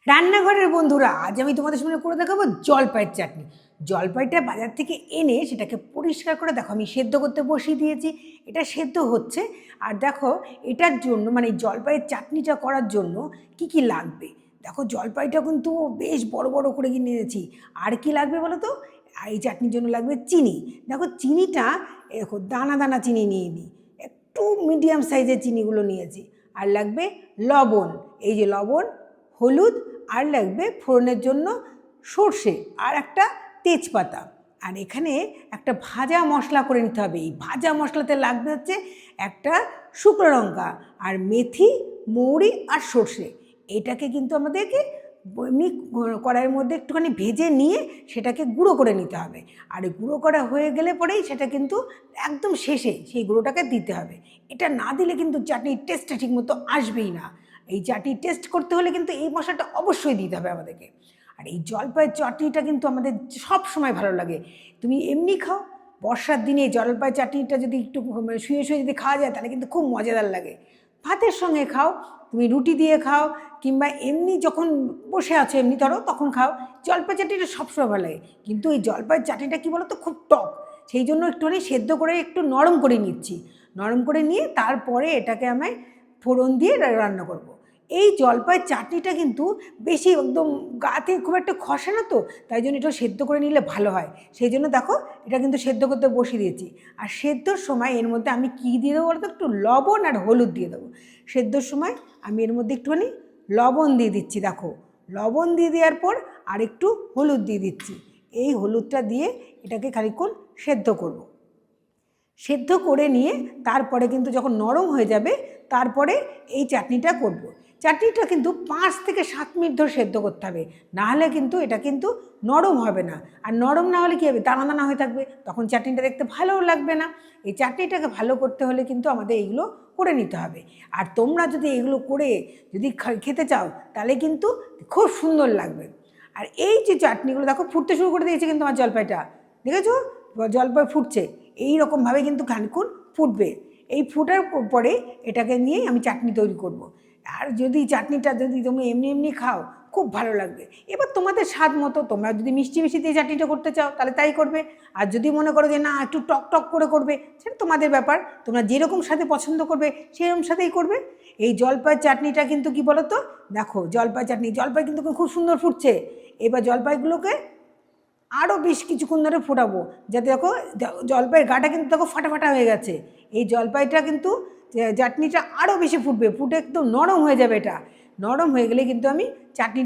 রান্নাঘরের বন্ধুরা, আজ আমি তোমাদের সামনে করে দেখাবো জলপাইয়ের চাটনি। জলপাইটা বাজার থেকে এনে সেটাকে পরিষ্কার করে দেখো আমি সেদ্ধ করতে বসিয়ে দিয়েছি। এটা সেদ্ধ হচ্ছে। আর দেখো এটার জন্য মানে জলপাইয়ের চাটনিটা করার জন্য কি কি লাগবে দেখো। জলপাইটা কিন্তু বেশ বড় বড় করে কিনে নিয়েছি। আর কি লাগবে বলো তো? এই চাটনির জন্য লাগবে চিনি। দেখো চিনিটা দেখো দানা দানা চিনি নিয়ে নিই, একটু মিডিয়াম সাইজের চিনিগুলো নিয়েছি। আর লাগবে লবণ, এই যে লবণ, হলুদ, আর লাগবে ফোড়নের জন্য সর্ষে আর একটা তেজপাতা। আর এখানে একটা ভাজা মশলা করে নিতে হবে। এই ভাজা মশলাতে লাগবে হচ্ছে একটা শুকনো লঙ্কা আর মেথি, মৌরি আর সর্ষে। এটাকে কিন্তু আমাদেরকে এমনি কড়াইয়ের মধ্যে একটুখানি ভেজে নিয়ে সেটাকে গুঁড়ো করে নিতে হবে। আর গুঁড়ো করা হয়ে গেলে পরেই সেটা কিন্তু একদম শেষে সেই গুঁড়োটাকে দিতে হবে। এটা না দিলে কিন্তু চাটনির টেস্টটা ঠিকমতো আসবেই না। এই চাটনি টেস্ট করতে হলে কিন্তু এই মশলাটা অবশ্যই দিতে হবে আমাদেরকে। আর এই জলপাইয়ের চাটনিটা কিন্তু আমাদের সব সময় ভালো লাগে। তুমি এমনি খাও, বর্ষার দিনে জলপাইয়ের চাটনিটা যদি একটু শুয়ে শুয়ে যদি খাওয়া যায় তাহলে কিন্তু খুব মজাদার লাগে। ভাতের সঙ্গে খাও, তুমি রুটি দিয়ে খাও, কিংবা এমনি যখন বসে আছো এমনি ধরো তখন খাও। জলপাইয়ের চাটনিটা সবসময় ভালো লাগে। কিন্তু এই জলপাইয়ের চাটনিটা কী বলো তো, খুব টক। সেই জন্য একটুখানি সেদ্ধ করে একটু নরম করে নিচ্ছি। নরম করে নিয়ে তারপরে এটাকে আমি ফোড়ন দিয়ে রান্না করব। এই জলপাইয়ের চাটনিটা কিন্তু বেশি একদম গাতে খুব একটা খসে না, তো তাই জন্য এটা সেদ্ধ করে নিলে ভালো হয়। সেই জন্য দেখো এটা কিন্তু সেদ্ধ করতে বসিয়ে দিয়েছি। আর সেদ্ধর সময় এর মধ্যে আমি কী দিয়ে দেবো বলতো, একটু লবণ আর হলুদ দিয়ে দেবো। সেদ্ধর সময় আমি এর মধ্যে একটুখানি লবণ দিয়ে দিচ্ছি। দেখো লবণ দিয়ে দেওয়ার পর আর একটু হলুদ দিয়ে দিচ্ছি। এই হলুদটা দিয়ে এটাকে খানিকক্ষণ সেদ্ধ করব। সেদ্ধ করে নিয়ে তারপরে কিন্তু যখন নরম হয়ে যাবে তারপরে এই চাটনিটা করব। চাটনিটা কিন্তু 5 থেকে 7 মিনিট ধরে সেদ্ধ করতে হবে, নাহলে কিন্তু এটা কিন্তু নরম হবে না। আর নরম না হলে কী হবে, দানা দানা হয়ে থাকবে, তখন চাটনিটা দেখতে ভালোও লাগবে না। এই চাটনিটাকে ভালো করতে হলে কিন্তু আমাদের এইগুলো করে নিতে হবে। আর তোমরা যদি এগুলো করে যদি খেতে চাও তাহলে কিন্তু খুব সুন্দর লাগবে। আর এই যে চাটনিগুলো দেখো ফুটতে শুরু করে দিয়েছে কিন্তু আমার জলপাইটা, দেখেছো জলপাই ফুটছে। এই রকমভাবে কিন্তু খানিকক্ষণ ফুটবে। এই ফুটার পরে এটাকে নিয়ে আমি চাটনি তৈরি করব। আর যদি চাটনিটা যদি তুমি এমনি এমনি খাও খুব ভালো লাগবে। এবার তোমাদের স্বাদ মতো, তোমরা যদি মিষ্টি মিষ্টি দিয়ে চাটনিটা করতে চাও তাহলে তাই করবে। আর যদি মনে করো যে না একটু টক টক করে করবে, সেটা তোমাদের ব্যাপার। তোমরা যেরকম স্বাদে পছন্দ করবে সেরকম স্বাদেই করবে। এই জলপাইয়ের চাটনিটা কিন্তু কি বলো তো, দেখো জলপাই চাটনি, জলপাই কিন্তু খুব সুন্দর ফুটছে। এবার জলপাইগুলোকে আরও বেশ কিছুক্ষণ ধরে ফোটাবো, যাতে দেখো জলপাইয়ের গাটা কিন্তু দেখো ফাটা ফাটা হয়ে গেছে। এই জলপাইটা কিন্তু চাটনিটা আরও বেশি ফুটবে, ফুটে একদম নরম হয়ে যাবে। এটা নরম হয়ে গেলে কিন্তু আমি চাটনি